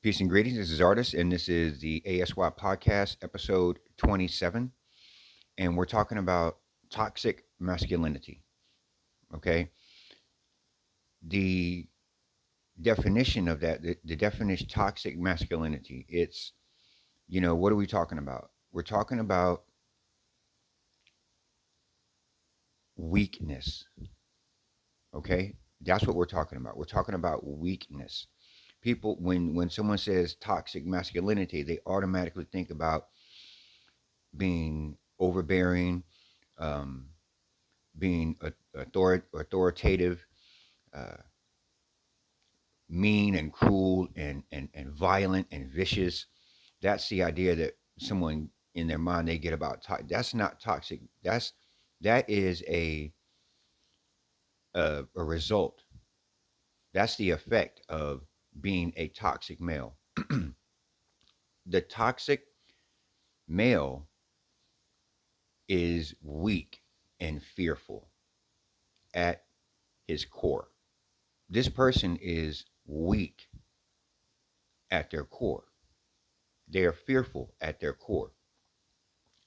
Peace and greetings. This is Artis, and this is the ASY podcast, episode 27. And we're talking about toxic masculinity. Okay. The definition of that, the definition toxic masculinity, what are we talking about? We're talking about weakness. Okay. That's what we're talking about. We're talking about weakness. People, when someone says toxic masculinity, they automatically think about being overbearing, um, being authoritative, uh, mean and cruel and violent and vicious. That's the idea that someone in their mind they get about that's not toxic. That is a result. That's the effect of being a toxic male. The toxic male is weak and fearful at his core. This person is weak at their core. They are fearful at their core.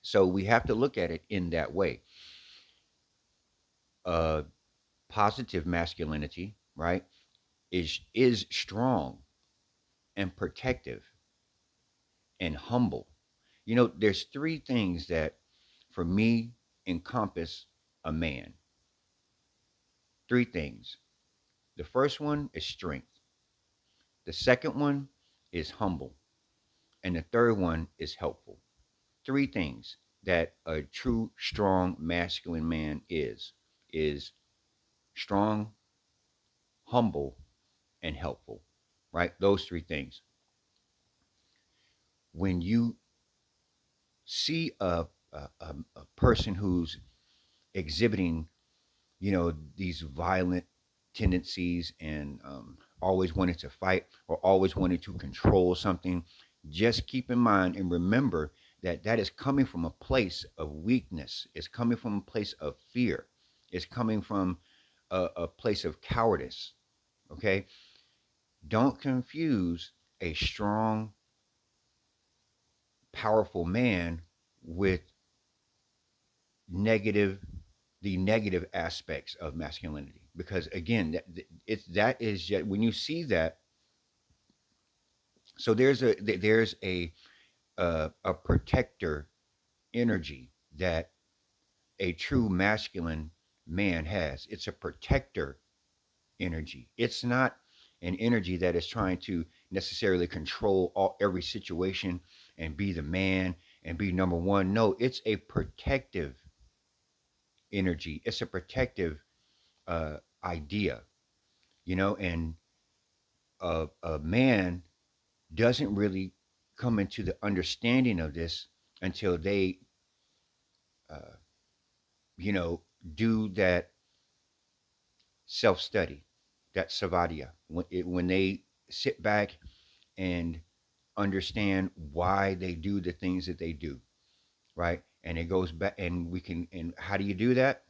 So we have to look at it in that way. Uh, Positive masculinity, right, is strong and protective and humble. There's three things that, for me, encompass a man. Three things. The first one is strength. The second one is humble, and the third one is helpful. Three things that a true, strong, masculine man is strong, humble, and helpful, right? Those three things. When you see a person who's exhibiting, these violent tendencies and always wanting to fight or always wanting to control something, just keep in mind and remember that that is coming from a place of weakness. It's coming from a place of fear. It's coming from a place of cowardice. Okay, don't confuse a strong, powerful man with negative the negative aspects of masculinity, because again that is just when you see that. So there's a protector energy that a true masculine man has. It's a protector energy. It's not an energy that is trying to necessarily control every situation and be the man and be number one. No, it's a protective energy. It's a protective idea, and a man doesn't really come into the understanding of this until they, uh, you know, do that self study, that savadya, when they sit back and understand why they do the things that they do, right? And it goes back, and how do you do that?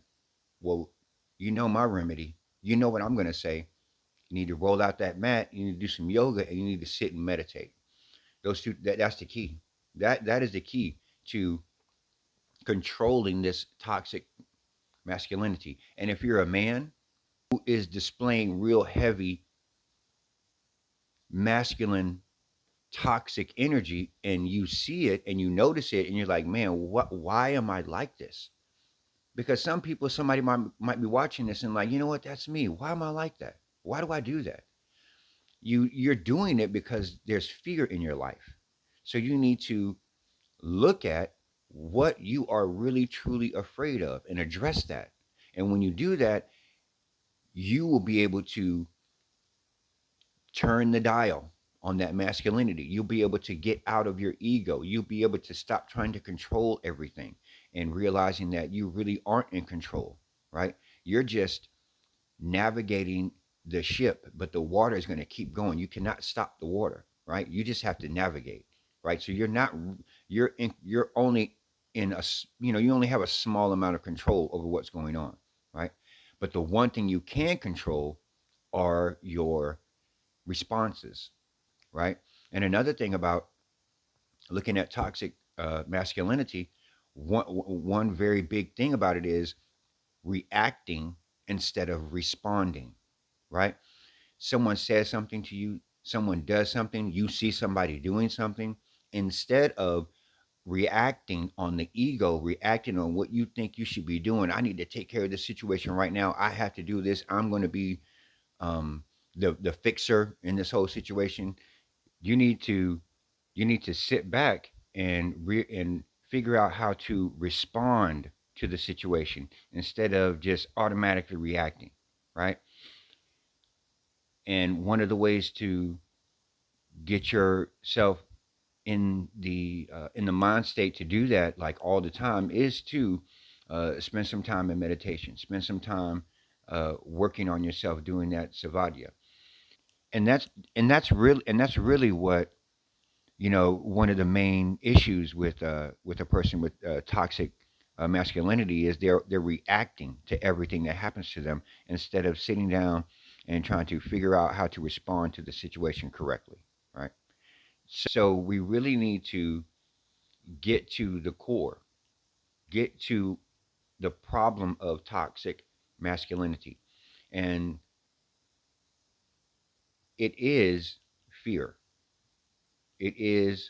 Well, my remedy. You know what I'm going to say. You need to roll out that mat. You need to do some yoga, and you need to sit and meditate. Those two. That's the key. That is the key to controlling this toxic masculinity. And if you're a man who is displaying real heavy masculine toxic energy, and you see it and you notice it and you're like, man, why am I like this? Because somebody might be watching this and like, you know what, that's me. Why am I like that? Why do I do that? You're doing it because there's fear in your life. So you need to look at what you are really truly afraid of and address that. And when you do that, you will be able to turn the dial on that masculinity. You'll be able to get out of your ego. You'll be able to stop trying to control everything and realizing that you really aren't in control, right? You're just navigating the ship, but the water is going to keep going. You cannot stop the water, right? You just have to navigate, right? So you're only in you only have a small amount of control over what's going on, right? But the one thing you can control are your responses, right? And another thing about looking at toxic masculinity, one very big thing about it is reacting instead of responding, right? Someone says something to you, someone does something, you see somebody doing something, instead of reacting on the ego, reacting on what you think you should be doing. I need to take care of this situation right now. I have to do this. I'm going to be um, the fixer in this whole situation. You need to you need to sit back and figure out how to respond to the situation instead of just automatically reacting, right? And one of the ways to get yourself in the mind state to do that, like all the time, is to spend some time in meditation, spend some time working on yourself, doing that savadya. And that's really what, one of the main issues with a person with toxic masculinity is they're reacting to everything that happens to them instead of sitting down and trying to figure out how to respond to the situation correctly, right? So we really need to get to the core, get to the problem of toxic masculinity. And it is fear, it is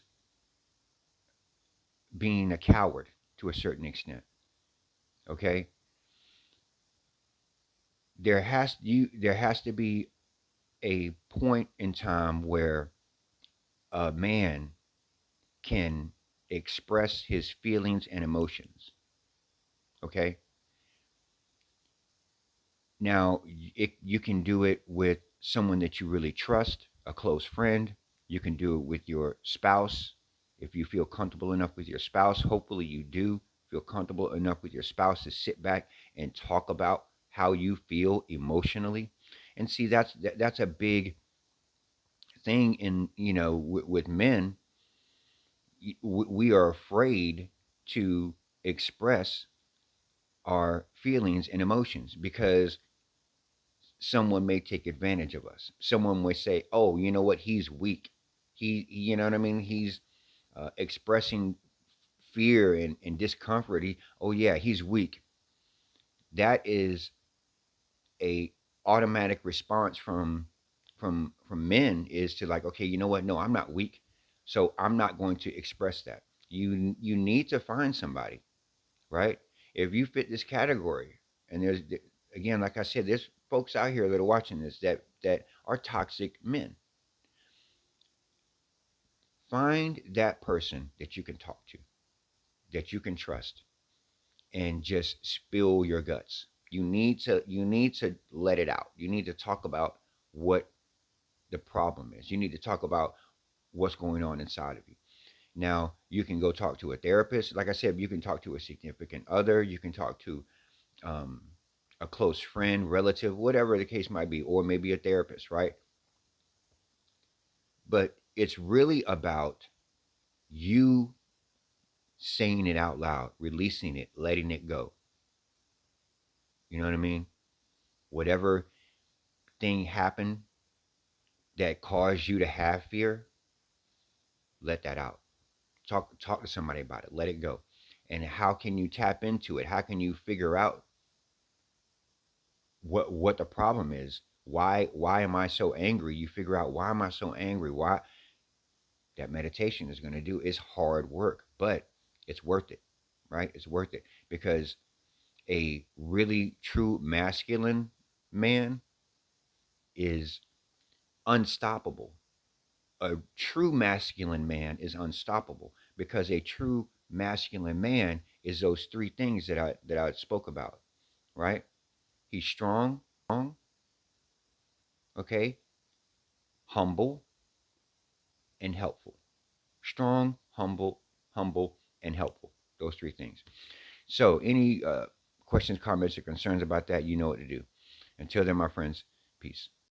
being a coward to a certain extent. Okay, there has to be a point in time where a man can express his feelings and emotions. Okay, now, you can do it with someone that you really trust, a close friend. You can do it with your spouse. If you feel comfortable enough with your spouse, hopefully you do feel comfortable enough with your spouse to sit back and talk about how you feel emotionally. And see, that's a big thing in, with men. We are afraid to express our feelings and emotions because someone may take advantage of us. Someone may say, "Oh, you know what? He's weak. You know what I mean? He's expressing fear and discomfort. Oh yeah, he's weak." That is a automatic response from men is to like, okay, you know what? No, I'm not weak, so I'm not going to express that. You need to find somebody, right? If you fit this category, and there's, again, like I said, there's folks out here that are watching this that are toxic men. Find that person that you can talk to, that you can trust, and just spill your guts. You need to let it out. You need to talk about what the problem is. You need to talk about what's going on inside of you. Now, you can go talk to a therapist. Like I said, you can talk to a significant other. You can talk to um, a close friend, relative, whatever the case might be, or maybe a therapist, right? But it's really about you saying it out loud, releasing it, letting it go. You know what I mean? Whatever thing happened that caused you to have fear, let that out. Talk to somebody about it. Let it go. And how can you tap into it? How can you figure out what the problem is? Why am I so angry? You figure out, why am I so angry? Why? That meditation is going to do is hard work, but it's worth it, right? It's worth it because a really true masculine man is unstoppable. A true masculine man is unstoppable because a true masculine man is those three things that I spoke about, right? He's strong, okay, humble, and helpful. Strong, humble, and helpful. Those three things. So, any questions, comments, or concerns about that, you know what to do. Until then, my friends, peace.